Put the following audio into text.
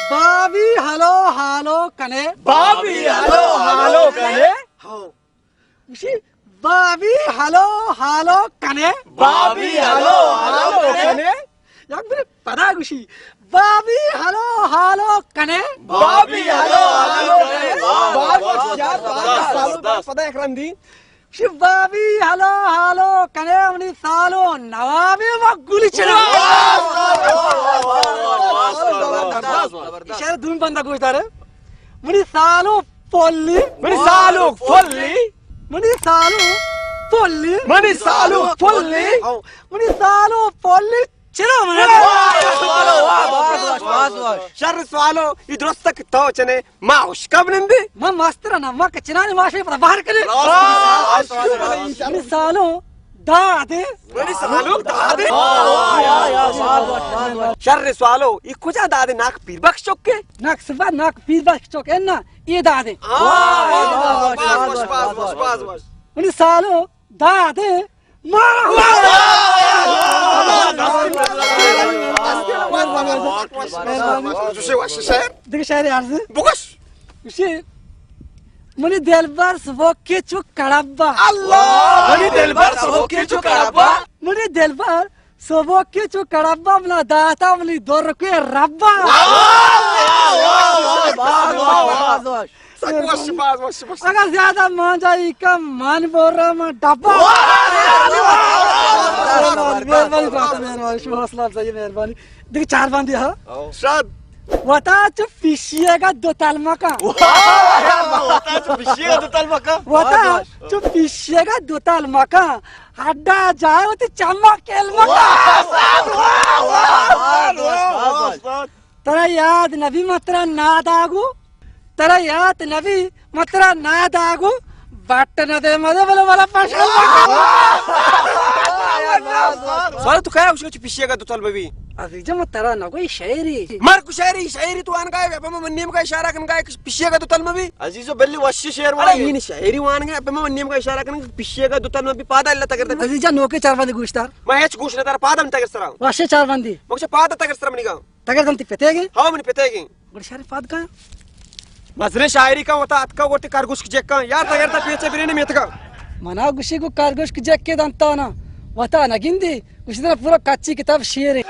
बाबी hello hello कने बाबी hello hello कने उसी बाबी हलो हालो कने बाबी हलो हालो कने याक मेरे पता गुशी बाबी हलो हालो कने बाबी हलो हालो कने पता है क्रंदी बाबी हलो हालो कने उन्हीं सालों नवाबी मगुली चला इशारे धूम बंदा गुस्तार मुनी सालों पोल्ली मनी सालू फुल्ली मुनी सालों पोल्ली मनी सालू फुल्ली मुनी सालों पोल्ली चलो मने शर स्वालो इद्रस्तक तो चने माउश कब नंदी मैं मास्टर ना मैं कचना ने माशे पता बाहर करे मुनी सालों दादे मनी सालू दादे शर स्वालो इकुजा दादे नाक पीर बख्श चुके नाक सुबह नाक पीर बख्श चुके ना ये दादे मुनी सालों दादे देख शायरी अर्ज़ बुगश उसे मुनी दिलबर सुबह के चुक कड़ब्बा मनी दिलबर सबो के चुकड़बा मुनी दिलबर सुबह के चुक कड़ब्बा मना दाता मनी दौर के रब्बा अगर ज्यादा मान जाए कम मान बोल रहा मैं डब्बा मेहरबानी देख चार बांधी है शाद वता चुप पिशिएगा दो तालमा का वता चुप पिशिएगा दो तालमा का हड्डा जाए वो तो चमक केलमा का तेरा याद नबी मतरा ना दागू तेरा याद नबी मतरा ना दागू बट न दे मदे बोले वाला पाशा साला तू क्या उसको पिशिएगा तो चल बेबी अभी जब तेरा ना कोई शायरी मर को शायरी तू आन गाय पे मैं नियम का इशारा करन गाय पिशिएगा तो तल में भी अजीजो बल्ली वशी शेर वाला ये नहीं शायरी वान गए पे मैं नियम का इशारा करन पिशिएगा तो तल में भी पादा अल्लाह तक करते अभी जा नोके चार बंदी गुश्तार मैं हेच गुश तार पादम तक सरा वाशे चार बंदी मुझे पादा तक सरा मनी गांव तगर दंती पेतेगे हां मनी पेतेगे बड़ी शायरी फाद का मसले शायरी का होता अतका गोटे कारगुश की जेका यार तगरता पीछे बिरेने मेतका मना गुशी को कारगोश की जग के दंता ना वता नगिंदी उसी तरह पूरा कच्ची किताब शेर है